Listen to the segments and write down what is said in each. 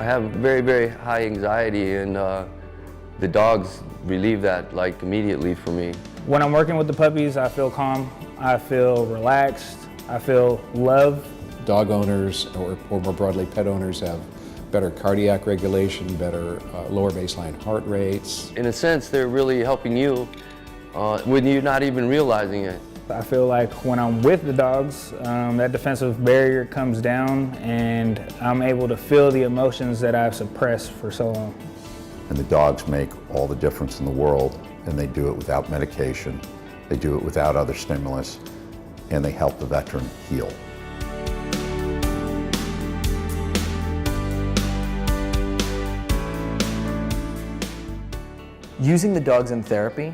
I have very, very high anxiety, and the dogs relieve that like immediately for me. When I'm working with the puppies, I feel calm, I feel relaxed, I feel love. Dog owners, or more broadly pet owners, have better cardiac regulation, better lower baseline heart rates. In a sense, they're really helping you when you're not even realizing it. I feel like when I'm with the dogs, that defensive barrier comes down and I'm able to feel the emotions that I've suppressed for so long. And the dogs make all the difference in the world, and they do it without medication, they do it without other stimulus, and they help the veteran heal. Using the dogs in therapy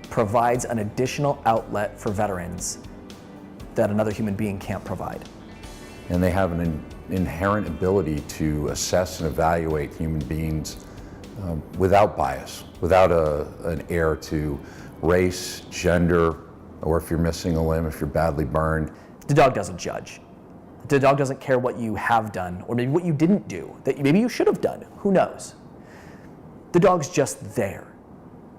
provides an additional outlet for veterans that another human being can't provide. And they have an inherent ability to assess and evaluate human beings without bias, without an air to race, gender, or if you're missing a limb, if you're badly burned. The dog doesn't judge. The dog doesn't care what you have done, or maybe what you didn't do, that maybe you should have done, who knows? The dog's just there,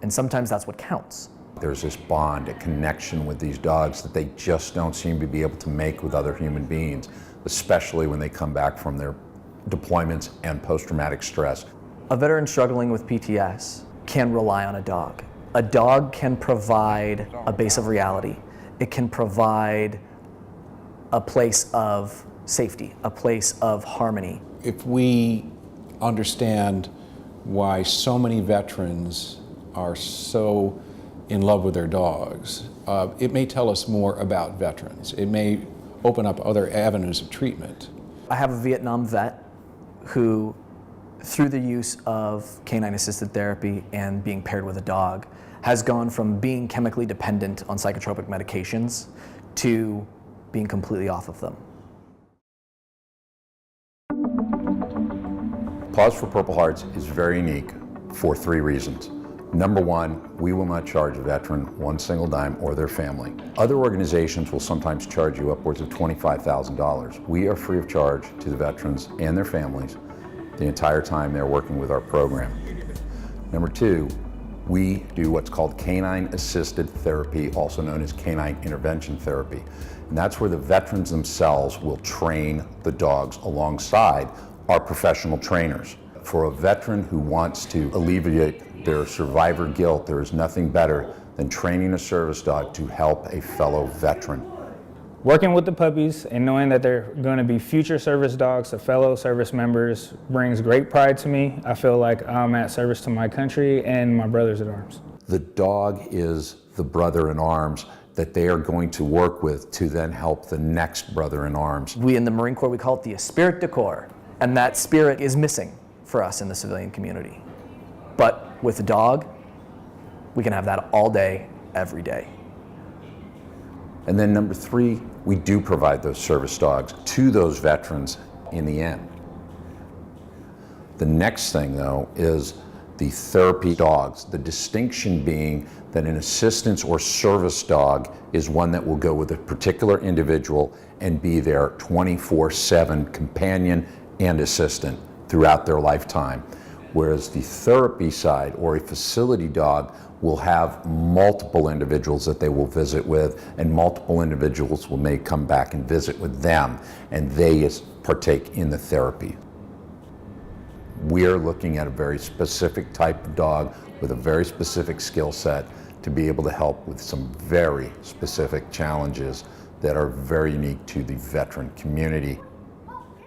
and sometimes that's what counts. There's this bond, a connection with these dogs that they just don't seem to be able to make with other human beings, especially when they come back from their deployments and post-traumatic stress. A veteran struggling with PTS can rely on a dog. A dog can provide a base of reality. It can provide a place of safety, a place of harmony. If we understand why so many veterans are so in love with their dogs, it may tell us more about veterans. It may open up other avenues of treatment. I have a Vietnam vet who, through the use of canine-assisted therapy and being paired with a dog, has gone from being chemically dependent on psychotropic medications to being completely off of them. Paws for Purple Hearts is very unique for 3 reasons. Number 1, we will not charge a veteran one single dime or their family. Other organizations will sometimes charge you upwards of $25,000. We are free of charge to the veterans and their families the entire time they're working with our program. Number 2, we do what's called canine-assisted therapy, also known as canine intervention therapy. And that's where the veterans themselves will train the dogs alongside our professional trainers. For a veteran who wants to alleviate their survivor guilt, there is nothing better than training a service dog to help a fellow veteran. Working with the puppies and knowing that they're going to be future service dogs to fellow service members brings great pride to me. I feel like I'm at service to my country and my brothers at arms. The dog is the brother in arms that they are going to work with to then help the next brother in arms. We in the Marine Corps, we call it the esprit de corps, and that spirit is missing for us in the civilian community. But with a dog, we can have that all day, every day. And then number 3, we do provide those service dogs to those veterans in the end. The next thing though is the therapy dogs, the distinction being that an assistance or service dog is one that will go with a particular individual and be their 24/7 companion and assistant throughout their lifetime. Whereas the therapy side, or a facility dog, will have multiple individuals that they will visit with, and multiple individuals may come back and visit with them, and they partake in the therapy. We are looking at a very specific type of dog with a very specific skill set to be able to help with some very specific challenges that are very unique to the veteran community.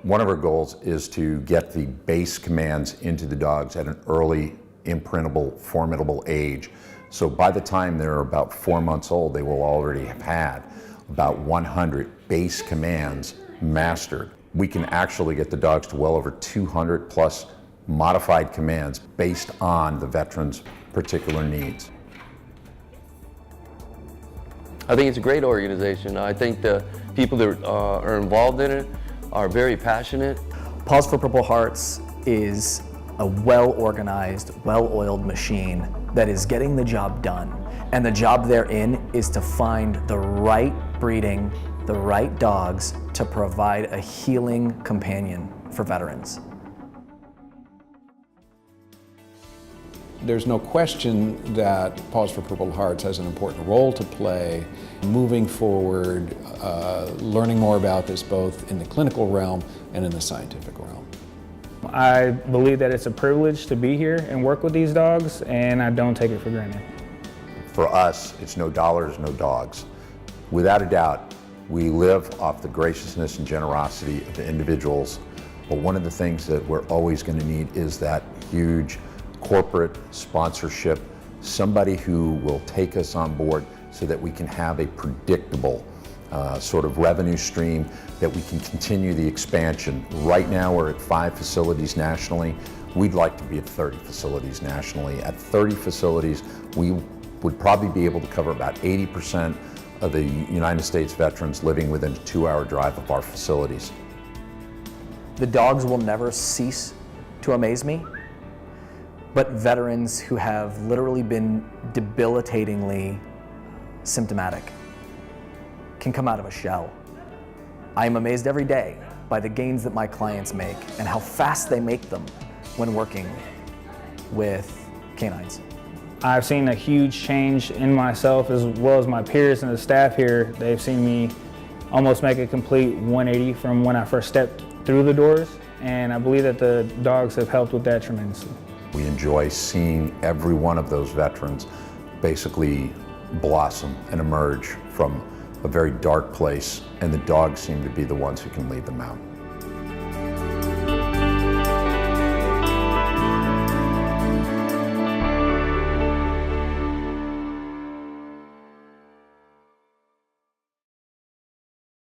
One of our goals is to get the base commands into the dogs at an early, imprintable, formidable age. So by the time they're about 4 months old, they will already have had about 100 base commands mastered. We can actually get the dogs to well over 200 plus modified commands based on the veteran's particular needs. I think it's a great organization. I think the people that are involved in it are very passionate. Paws for Purple Hearts is a well-organized, well-oiled machine that is getting the job done. And the job they're in is to find the right breeding, the right dogs to provide a healing companion for veterans. There's no question that Paws for Purple Hearts has an important role to play moving forward, learning more about this both in the clinical realm and in the scientific realm. I believe that it's a privilege to be here and work with these dogs, and I don't take it for granted. For us, it's no dollars, no dogs. Without a doubt, we live off the graciousness and generosity of the individuals, but one of the things that we're always going to need is that huge corporate sponsorship, somebody who will take us on board so that we can have a predictable sort of revenue stream, that we can continue the expansion. Right now we're at 5 facilities nationally. We'd like to be at 30 facilities nationally. At 30 facilities, we would probably be able to cover about 80% of the United States veterans living within a 2-hour drive of our facilities. The dogs will never cease to amaze me, but veterans who have literally been debilitatingly symptomatic can come out of a shell. I am amazed every day by the gains that my clients make and how fast they make them when working with canines. I've seen a huge change in myself as well as my peers and the staff here. They've seen me almost make a complete 180 from when I first stepped through the doors, and I believe that the dogs have helped with that tremendously. We enjoy seeing every one of those veterans basically blossom and emerge from a very dark place, and the dogs seem to be the ones who can lead them out.